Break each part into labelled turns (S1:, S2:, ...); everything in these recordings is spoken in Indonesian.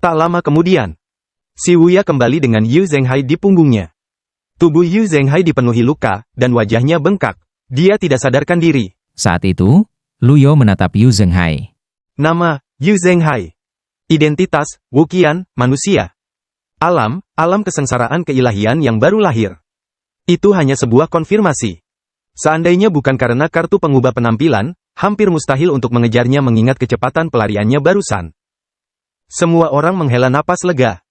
S1: Tak lama kemudian, Si Wuya kembali dengan Yu Zhenghai di punggungnya. Tubuh Yu Zhenghai dipenuhi luka, dan wajahnya bengkak. Dia tidak sadarkan diri.
S2: Saat itu, Lu You menatap Yu Zhenghai.
S1: Nama, Yu Zhenghai. Identitas, Wuqian, manusia. Alam kesengsaraan keilahian yang baru lahir. Itu hanya sebuah konfirmasi. Seandainya bukan karena kartu pengubah penampilan, hampir mustahil untuk mengejarnya mengingat kecepatan pelariannya barusan. Semua orang menghela napas lega.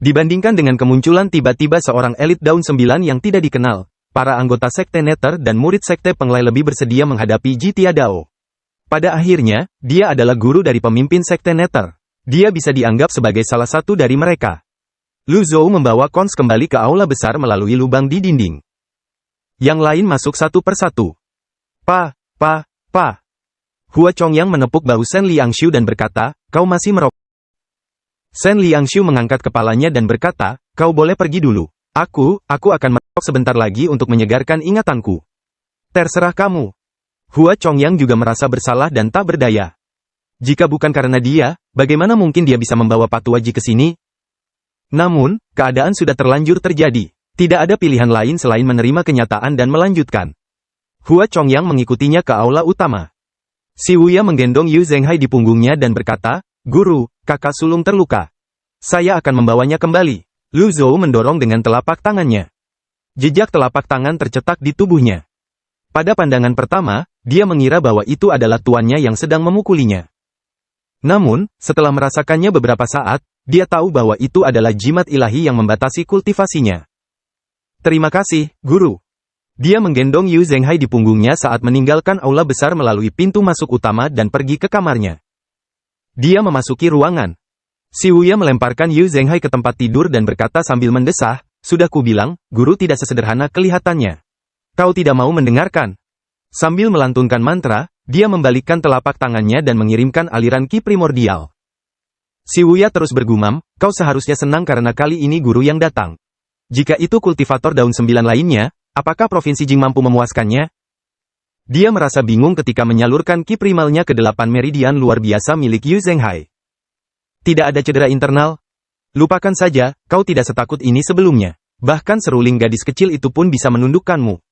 S1: Dibandingkan dengan kemunculan tiba-tiba seorang elit daun 9 yang tidak dikenal, para anggota Sekte Nether dan murid Sekte Penglai lebih bersedia menghadapi Jitia Dao. Pada akhirnya, dia adalah guru dari pemimpin Sekte Nether. Dia bisa dianggap sebagai salah satu dari mereka. Lu Zhou membawa Cons kembali ke aula besar melalui lubang di dinding. Yang lain masuk satu persatu. Pa. Hua Chongyang menepuk bahu Shen Liangshu dan berkata, kau masih merokok. Shen Liangshu mengangkat kepalanya dan berkata, kau boleh pergi dulu. Aku akan merokok sebentar lagi untuk menyegarkan ingatanku. Terserah kamu. Hua Chongyang juga merasa bersalah dan tak berdaya. Jika bukan karena dia, bagaimana mungkin dia bisa membawa Patuaji ke sini? Namun, keadaan sudah terlanjur terjadi. Tidak ada pilihan lain selain menerima kenyataan dan melanjutkan. Hua Chongyang mengikutinya ke aula utama. Si Wuya menggendong Yu Zhenghai di punggungnya dan berkata, Guru, kakak sulung terluka. Saya akan membawanya kembali. Lu Zhou mendorong dengan telapak tangannya. Jejak telapak tangan tercetak di tubuhnya. Pada pandangan pertama, dia mengira bahwa itu adalah tuannya yang sedang memukulinya. Namun, setelah merasakannya beberapa saat, dia tahu bahwa itu adalah jimat ilahi yang membatasi kultivasinya. Terima kasih, Guru. Dia menggendong Yu Zhenghai di punggungnya saat meninggalkan aula besar melalui pintu masuk utama dan pergi ke kamarnya. Dia memasuki ruangan. Si Wuya melemparkan Yu Zhenghai ke tempat tidur dan berkata sambil mendesah, sudah kubilang, guru tidak sesederhana kelihatannya. Kau tidak mau mendengarkan. Sambil melantunkan mantra, dia membalikkan telapak tangannya dan mengirimkan aliran ki primordial. Si Wuya terus bergumam, kau seharusnya senang karena kali ini guru yang datang. Jika itu kultivator daun 9 lainnya, apakah Provinsi Jing mampu memuaskannya? Dia merasa bingung ketika menyalurkan ki primalnya ke 8 meridian luar biasa milik Yu Zhenghai. Tidak ada cedera internal? Lupakan saja, kau tidak setakut ini sebelumnya. Bahkan seruling gadis kecil itu pun bisa menundukkanmu.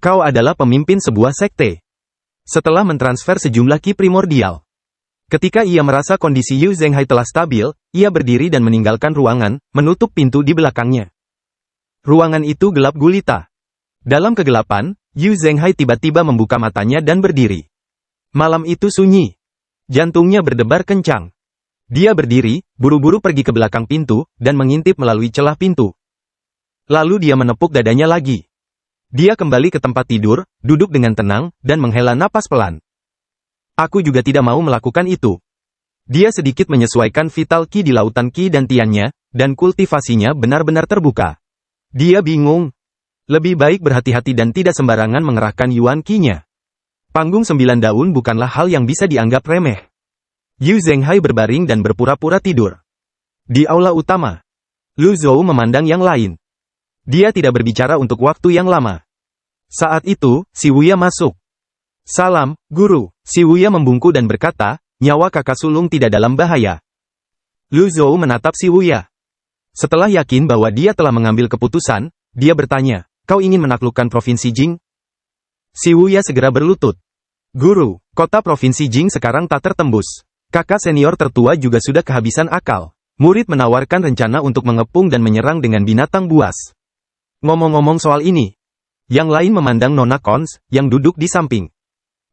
S1: Kau adalah pemimpin sebuah sekte. Setelah mentransfer sejumlah ki primordial. Ketika ia merasa kondisi Yu Zhenghai telah stabil, ia berdiri dan meninggalkan ruangan, menutup pintu di belakangnya. Ruangan itu gelap gulita. Dalam kegelapan, Yu Zhenghai tiba-tiba membuka matanya dan berdiri. Malam itu sunyi. Jantungnya berdebar kencang. Dia berdiri, buru-buru pergi ke belakang pintu, dan mengintip melalui celah pintu. Lalu dia menepuk dadanya lagi. Dia kembali ke tempat tidur, duduk dengan tenang, dan menghela napas pelan. Aku juga tidak mau melakukan itu. Dia sedikit menyesuaikan vital ki di lautan ki dan tiannya, dan kultivasinya benar-benar terbuka. Dia bingung. Lebih baik berhati-hati dan tidak sembarangan mengerahkan Yuan Qi-nya. Panggung 9 daun bukanlah hal yang bisa dianggap remeh. Yu Zhenghai berbaring dan berpura-pura tidur. Di aula utama, Lu Zhou memandang yang lain. Dia tidak berbicara untuk waktu yang lama. Saat itu, Si Wuya masuk. Salam, Guru. Si Wuya membungkuk dan berkata, nyawa kakak sulung tidak dalam bahaya. Lu Zhou menatap Si Wuya. Setelah yakin bahwa dia telah mengambil keputusan, dia bertanya, kau ingin menaklukkan Provinsi Jing? Si Wuya segera berlutut. Guru, kota Provinsi Jing sekarang tak tertembus. Kakak senior tertua juga sudah kehabisan akal. Murid menawarkan rencana untuk mengepung dan menyerang dengan binatang buas. Ngomong-ngomong soal ini, yang lain memandang Nona Cons, yang duduk di samping.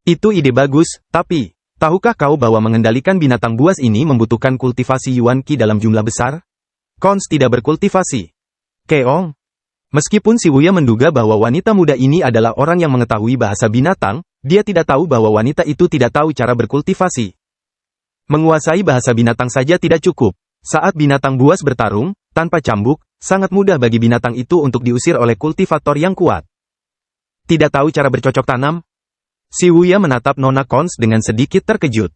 S1: Itu ide bagus, tapi, tahukah kau bahwa mengendalikan binatang buas ini membutuhkan kultivasi Yuan Qi dalam jumlah besar? Cons tidak berkultivasi. Keong. Meskipun Si Wuya menduga bahwa wanita muda ini adalah orang yang mengetahui bahasa binatang, dia tidak tahu bahwa wanita itu tidak tahu cara berkultivasi. Menguasai bahasa binatang saja tidak cukup. Saat binatang buas bertarung, tanpa cambuk, sangat mudah bagi binatang itu untuk diusir oleh kultivator yang kuat. Tidak tahu cara bercocok tanam? Si Wuya menatap Nona Cons dengan sedikit terkejut.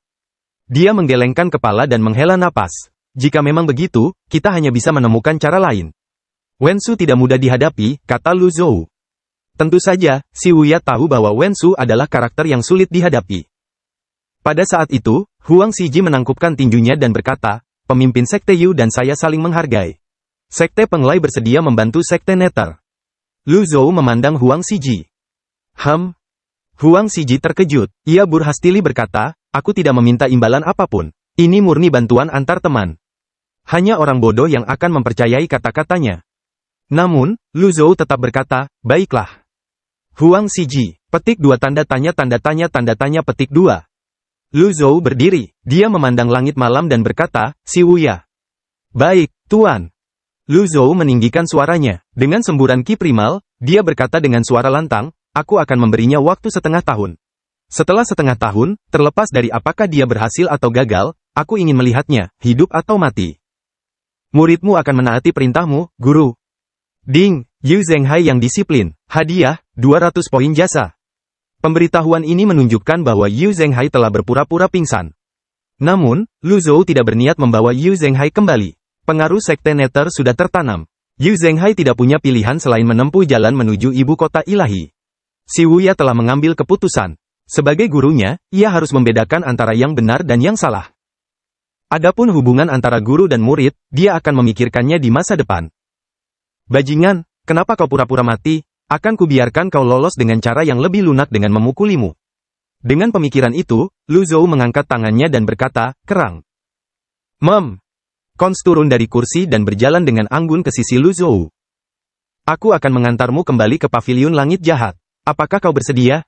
S1: Dia menggelengkan kepala dan menghela napas. Jika memang begitu, kita hanya bisa menemukan cara lain. Wensu tidak mudah dihadapi, kata Lu Zhou. Tentu saja, Si Wuya tahu bahwa Wensu adalah karakter yang sulit dihadapi. Pada saat itu, Huang Shiji menangkupkan tinjunya dan berkata, pemimpin Sekte Yu dan saya saling menghargai. Sekte Penglai bersedia membantu Sekte Nether. Lu Zhou memandang Huang Xiji. Huang Xiji terkejut. Ia berhastili berkata, aku tidak meminta imbalan apapun. Ini murni bantuan antar teman. Hanya orang bodoh yang akan mempercayai kata-katanya. Namun, Lu Zhou tetap berkata, baiklah. Huang Xiji, petik 2 tanda tanya petik 2. Lu Zhou berdiri. Dia memandang langit malam dan berkata, Si Wuya. Baik, Tuan. Lu Zhou meninggikan suaranya. Dengan semburan ki primal, dia berkata dengan suara lantang, aku akan memberinya waktu setengah tahun. Setelah setengah tahun, terlepas dari apakah dia berhasil atau gagal, aku ingin melihatnya, hidup atau mati. Muridmu akan menaati perintahmu, guru. Ding, Yu Zhenghai yang disiplin. Hadiah, 200 poin jasa. Pemberitahuan ini menunjukkan bahwa Yu Zhenghai telah berpura-pura pingsan. Namun, Lu Zhou tidak berniat membawa Yu Zhenghai kembali. Pengaruh Sekte Nether sudah tertanam. Yu Zhenghai tidak punya pilihan selain menempuh jalan menuju ibu kota ilahi. Si Wuya telah mengambil keputusan. Sebagai gurunya, ia harus membedakan antara yang benar dan yang salah. Adapun hubungan antara guru dan murid, dia akan memikirkannya di masa depan. Bajingan, kenapa kau pura-pura mati? Akan kubiarkan kau lolos dengan cara yang lebih lunak dengan memukulimu. Dengan pemikiran itu, Lu Zhou mengangkat tangannya dan berkata, kerang. Kons turun dari kursi dan berjalan dengan anggun ke sisi Lu Zhou. Aku akan mengantarmu kembali ke paviliun langit jahat. Apakah kau bersedia?